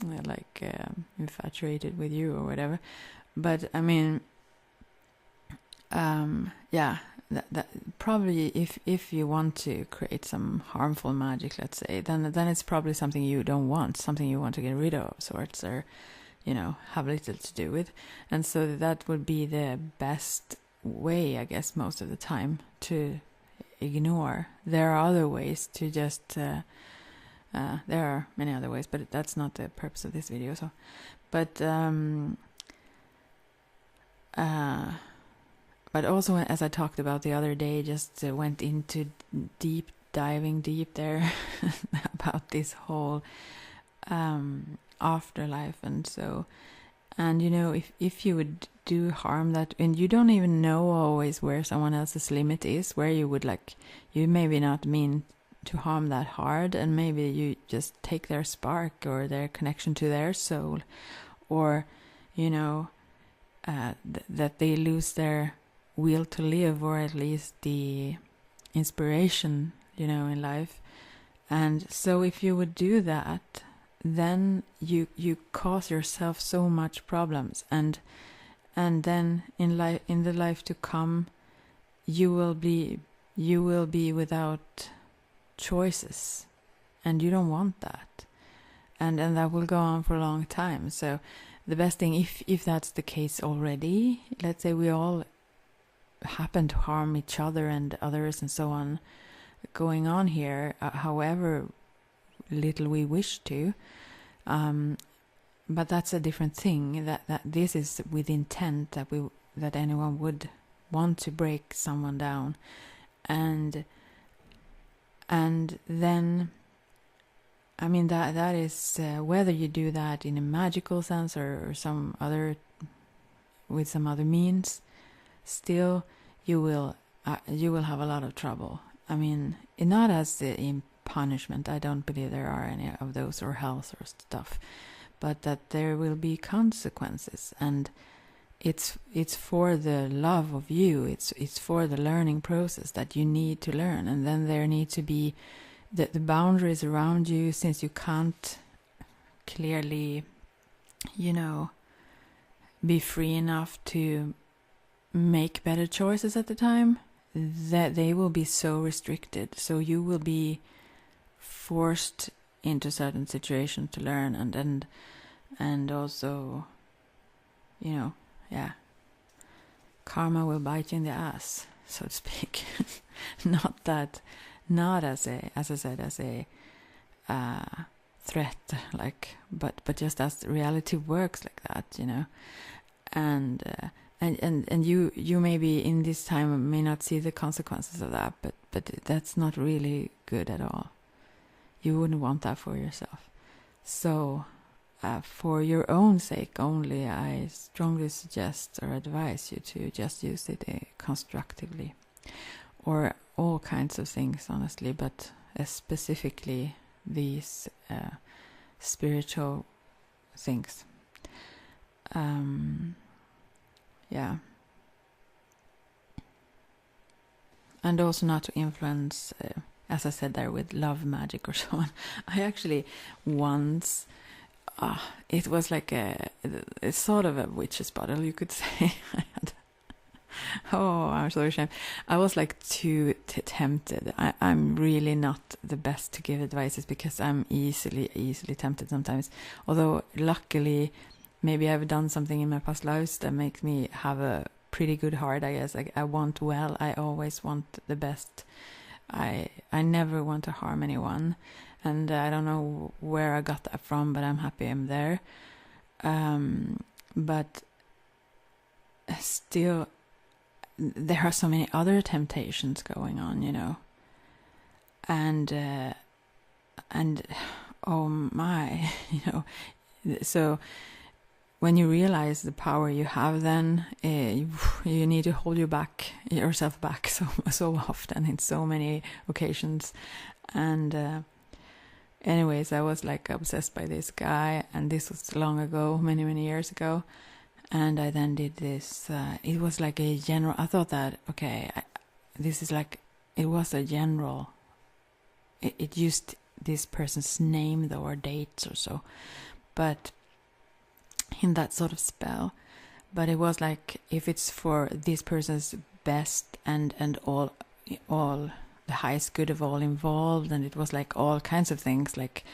like infatuated with you or whatever. But I mean, yeah, that probably if you want to create some harmful magic, let's say, then it's probably something you don't want, something you want to get rid of sorts, or have little to do with. And so that would be the best way, I guess, most of the time, to ignore. There are other ways to just there are many other ways, but that's not the purpose of this video. So but also, as I talked about the other day, just went into diving deep there about this whole afterlife. And so, and if you would do harm, that, and you don't even know always where someone else's limit is, where you would you maybe not mean to harm that hard, and maybe you just take their spark or their connection to their soul, or that they lose their will to live, or at least the inspiration in life. And so if you would do that, then you cause yourself so much problems, and then in the life to come, you will be without choices, and you don't want that, and that will go on for a long time. So the best thing, if that's the case already, let's say we all happen to harm each other and others and so on, going on here, however little we wish to, but that's a different thing. That this is with intent, that anyone would want to break someone down, and then I mean that is whether you do that in a magical sense or some other, with some other means, still you will have a lot of trouble. I mean, not as in punishment. I don't believe there are any of those, or hells or stuff, but that there will be consequences, and it's for the love of you. It's for the learning process that you need to learn, and then there need to be the boundaries around you, since you can't clearly, be free enough to make better choices at the time, that they will be so restricted. So you will be forced into certain situations to learn, and also yeah, karma will bite you in the ass, so to speak. Not as I said, as a threat, like, but just as reality works like that, and you maybe in this time may not see the consequences of that, but that's not really good at all. You wouldn't want that for yourself. So for your own sake only, I strongly suggest or advise you to just use it constructively, or all kinds of things, honestly, but specifically these spiritual things. Yeah. And also not to influence, as I said there, with love magic or so on. I actually once, it was like a sort of a witch's bottle, you could say. I'm so ashamed. I was like too tempted. I'm really not the best to give advices because I'm easily tempted sometimes. Although luckily, maybe I've done something in my past lives that makes me have a pretty good heart, I guess. I want well. I always want the best. I never want to harm anyone. And I don't know where I got that from, but I'm happy I'm there. But still, there are so many other temptations going on, and oh my, so when you realize the power you have, then you need to hold yourself back so often in so many occasions. And anyways, I was like obsessed by this guy, and this was long ago, many years ago. And I then did this, it was like a general, I thought that, okay, this is like, it was a general, it used this person's name though, or dates or so, but in that sort of spell. But it was like, if it's for this person's best and all the highest good of all involved, and it was like all kinds of things, like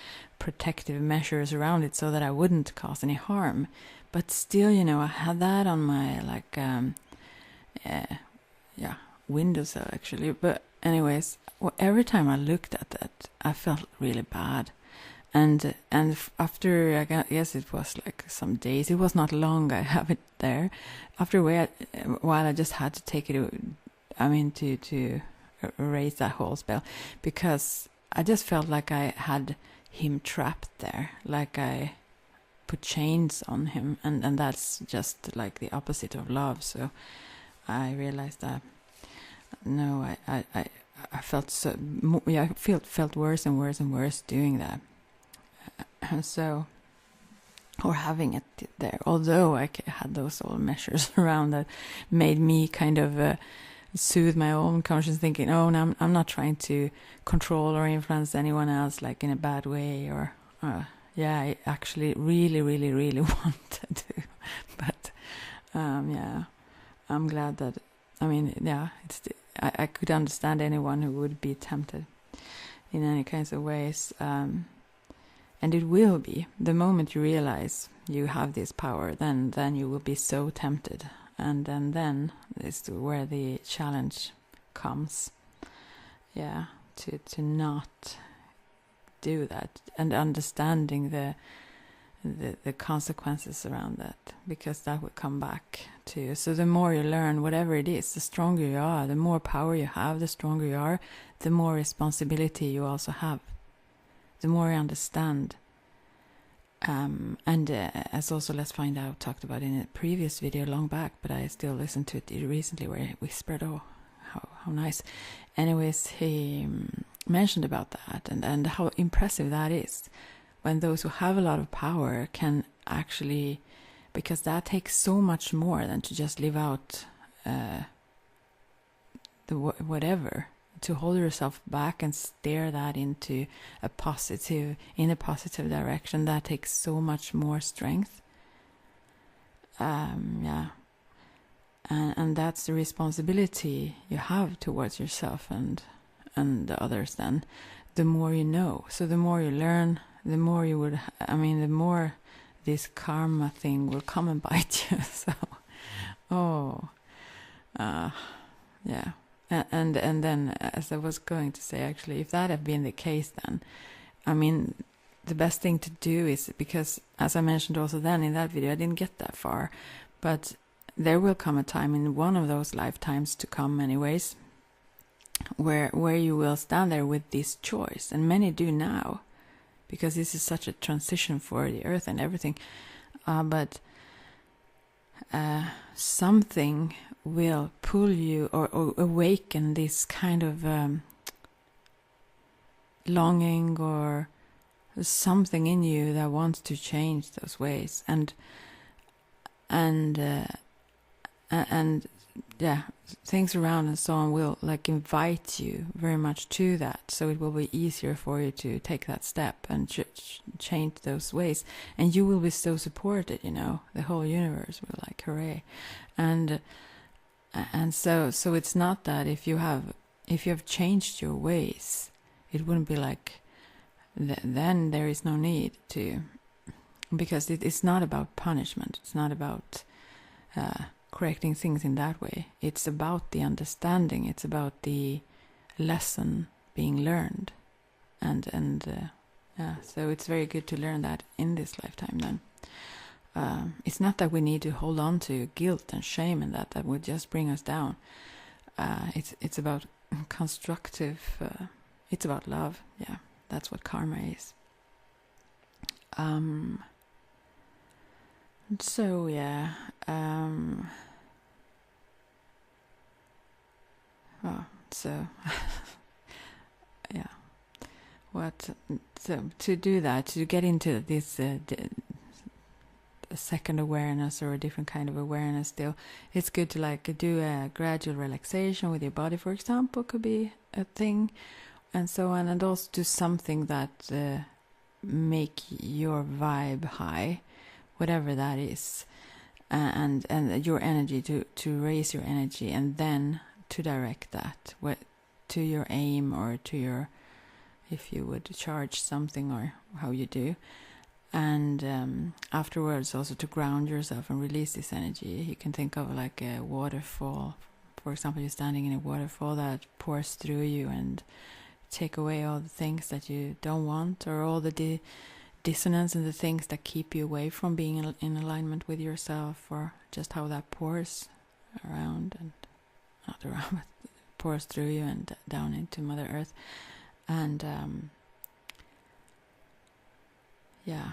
protective measures around it so that I wouldn't cause any harm. But still, I had that on my, like, windowsill, actually. But anyways, every time I looked at that, I felt really bad. And after, I guess it was like some days, it was not long I have it there. After a while, I just had to take it, to erase that whole spell. Because I just felt like I had him trapped there, like I put chains on him, and that's just like the opposite of love. So I realized that no, I felt so, I felt worse and worse and worse doing that. So, or having it there, although I had those old measures around that made me kind of soothe my own conscience, thinking, oh, no, I'm not trying to control or influence anyone else, like in a bad way, or I actually really wanted to. But I'm glad that, I could understand anyone who would be tempted in any kinds of ways. And it will be. The moment you realize you have this power, then you will be so tempted. And then is where the challenge comes. Yeah, to not do that, and understanding the consequences around that, because that will come back to you. So the more you learn, whatever it is, the stronger you are, the more power you have, the stronger you are, the more responsibility you also have, the more you understand. And as also Let's Find Out talked about in a previous video long back, but I still listened to it recently, where he whispered, oh, how nice. Anyways, he mentioned about that, and how impressive that is when those who have a lot of power can actually, because that takes so much more than to just live out the whatever, to hold yourself back and steer that into a positive direction. That takes so much more strength. And that's the responsibility you have towards yourself and the others. Then the more you know, so the more you learn, the more you would, this karma thing will come and bite you. So, yeah. And then, as I was going to say, actually, if that had been the case, then, I mean, the best thing to do is, because, as I mentioned also then in that video, I didn't get that far, but there will come a time in one of those lifetimes to come anyways, where you will stand there with this choice, and many do now, because this is such a transition for the earth and everything, but something will pull you or awaken this kind of longing or something in you that wants to change those ways, and yeah, things around and so on will like invite you very much to that, so it will be easier for you to take that step and change those ways, and you will be so supported, you know, the whole universe will like hooray. And so it's not that if you have changed your ways, it wouldn't be like then there is no need to, because it's not about punishment, it's not about correcting things in that way. It's about the understanding. It's about the lesson being learned, and yeah. So it's very good to learn that in this lifetime. Then it's not that we need to hold on to guilt and shame, and that would just bring us down. It's about constructive. It's about love. Yeah, that's what karma is. So yeah. So yeah. So to do that, to get into this second awareness or a different kind of awareness, still, it's good to like do a gradual relaxation with your body, for example, could be a thing, and so on, and also do something that make your vibe high, whatever that is, and your energy, to raise your energy, and then to direct that to your aim, or to your, if you would charge something, or how you do, and afterwards also to ground yourself and release this energy. You can think of like a waterfall, for example. You're standing in a waterfall that pours through you and take away all the things that you don't want, or all the dissonance and the things that keep you away from being in alignment with yourself, or just how that pours around, and not around, but pours through you and down into Mother Earth. And yeah,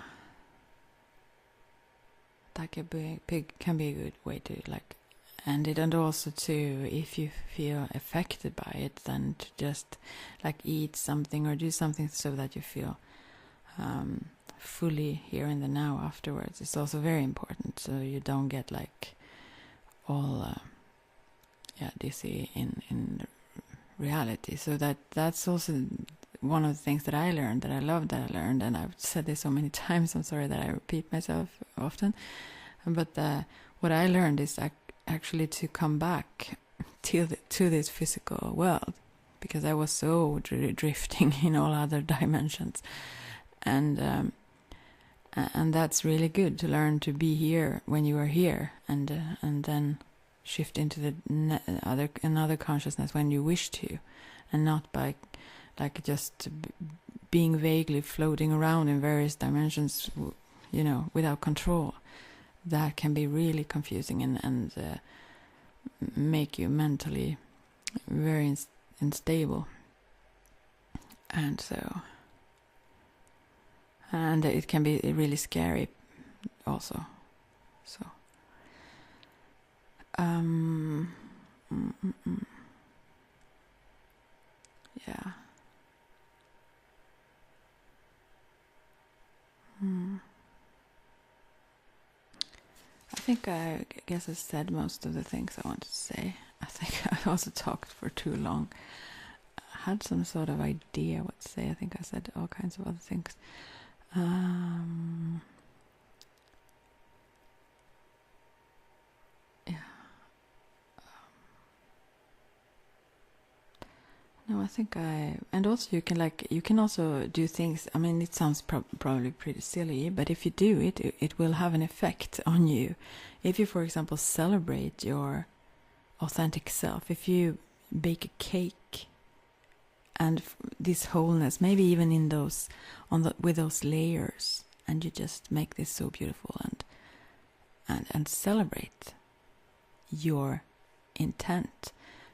that can be a good way to like end it. And also to, if you feel affected by it, then to just like eat something or do something so that you feel fully here in the now afterwards. It's also very important, so you don't get like all dizzy in reality. So that's also one of the things that I learned, that I learned, and I've said this so many times, I'm sorry that I repeat myself often, but what I learned is actually to come back to this physical world, because I was so drifting in all other dimensions, and that's really good to learn to be here when you are here, and then shift into another consciousness when you wish to, and not by like just being vaguely floating around in various dimensions, you know, without control. That can be really confusing and make you mentally very unstable, and it can be really scary also. So yeah. I think I guess I said most of the things I wanted to say. I think I also talked for too long. I had some sort of idea what to say. I think I said all kinds of other things. Yeah. No, I think and also you can also do things. I mean, it sounds probably pretty silly, but if you do it, it will have an effect on you. If you, for example, celebrate your authentic self, if you bake a cake and this wholeness, maybe even in those with those layers, and you just make this so beautiful and celebrate your intent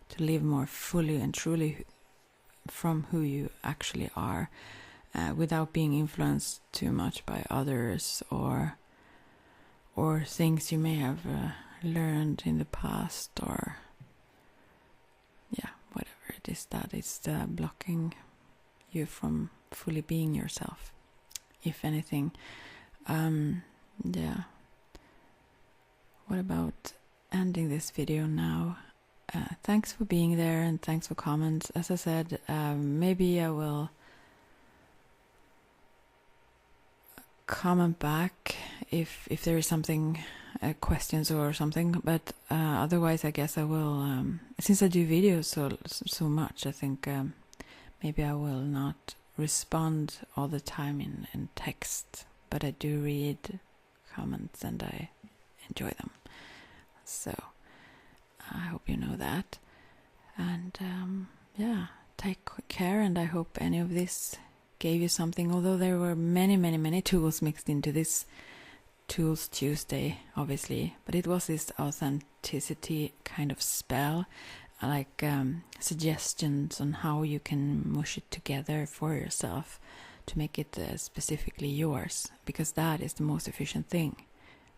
to live more fully and truly from who you actually are, without being influenced too much by others or things you may have learned in the past, or whatever it is that is blocking you from fully being yourself, if anything. What about ending this video now? Thanks for being there, and thanks for comments. As I said, maybe I will comment back if there is something, questions or something, but otherwise I guess I will, since I do videos so much, I think maybe I will not respond all the time in text, but I do read comments and I enjoy them, so I hope you know that. And take care, and I hope any of this gave you something, although there were many tools mixed into this Tools Tuesday, obviously, but it was this authenticity kind of spell, like suggestions on how you can mush it together for yourself to make it specifically yours, because that is the most efficient thing,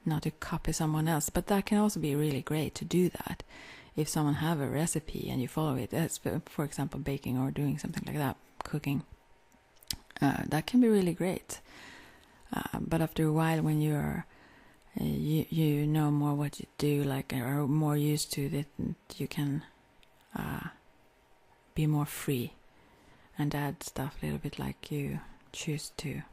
not to copy someone else. But that can also be really great to do that if someone have a recipe and you follow it, for example baking or doing something like that, cooking. That can be really great, but after a while, when you're you know more what you do, like, are more used to it, you can be more free and add stuff a little bit like you choose to,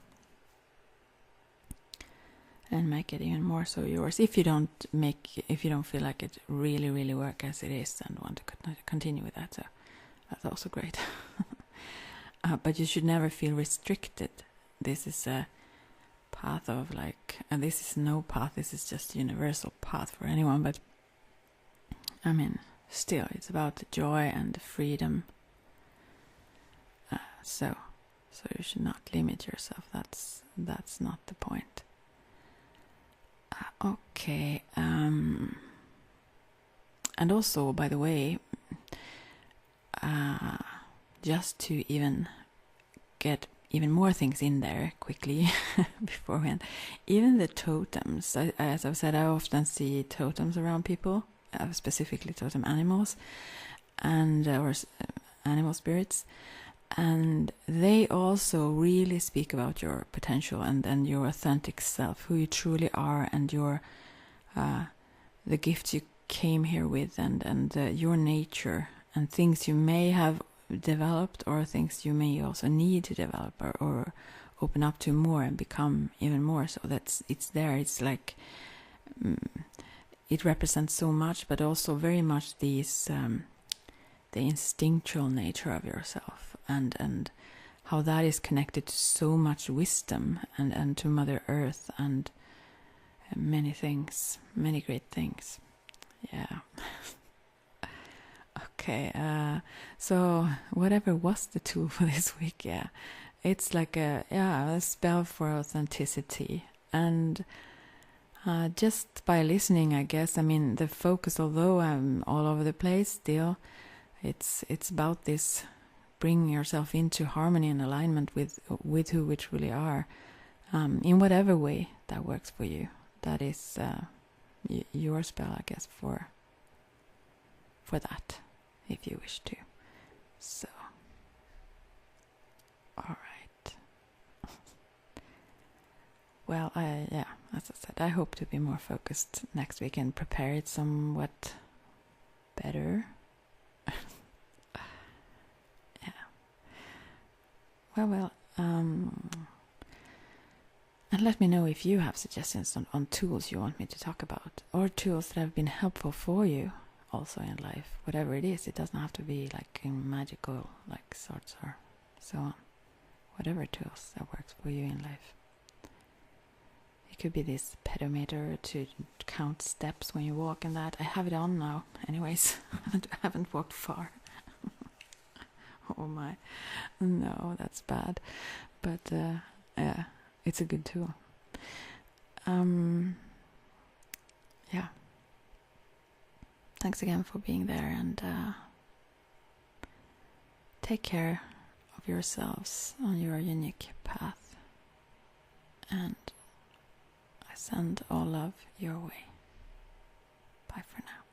and make it even more so yours. If you don't feel like it really work as it is and want to continue with that, so that's also great. But you should never feel restricted. This is a path of and this is no path, this is just a universal path for anyone, but I mean, still, it's about the joy and the freedom. So you should not limit yourself. That's not the point. Okay. And also, by the way, just to even get even more things in there quickly beforehand, even the totems. As I've said, I often see totems around people, specifically totem animals and or animal spirits, and they also really speak about your potential and your authentic self, who you truly are, and your the gifts you came here with, and your nature, and things you may have developed or things you may also need to develop or open up to more and become even more. So it's there. It's like it represents so much, but also very much these the instinctual nature of yourself, and how that is connected to so much wisdom and to Mother Earth and many things, many great things. Yeah. Okay, so whatever was the tool for this week, it's like a spell for authenticity. And just by listening, I guess, I mean, the focus, although I'm all over the place, still, it's about this, bringing yourself into harmony and alignment with who we truly are, in whatever way that works for you. That is your spell, I guess, for that, if you wish to. So, all right. Well, as I said, I hope to be more focused next week and prepare it somewhat better. Yeah. Well, and let me know if you have suggestions on tools you want me to talk about, or tools that have been helpful for you. also in life. Whatever it is, it doesn't have to be like in magical like sorts or so on. Whatever tools that works for you in life. It could be this pedometer to count steps when you walk and that. I have it on now anyways. I haven't walked far. Oh my. No, that's bad. But yeah, it's a good tool. Yeah. Thanks again for being there, and take care of yourselves on your unique path. And I send all love your way. Bye for now.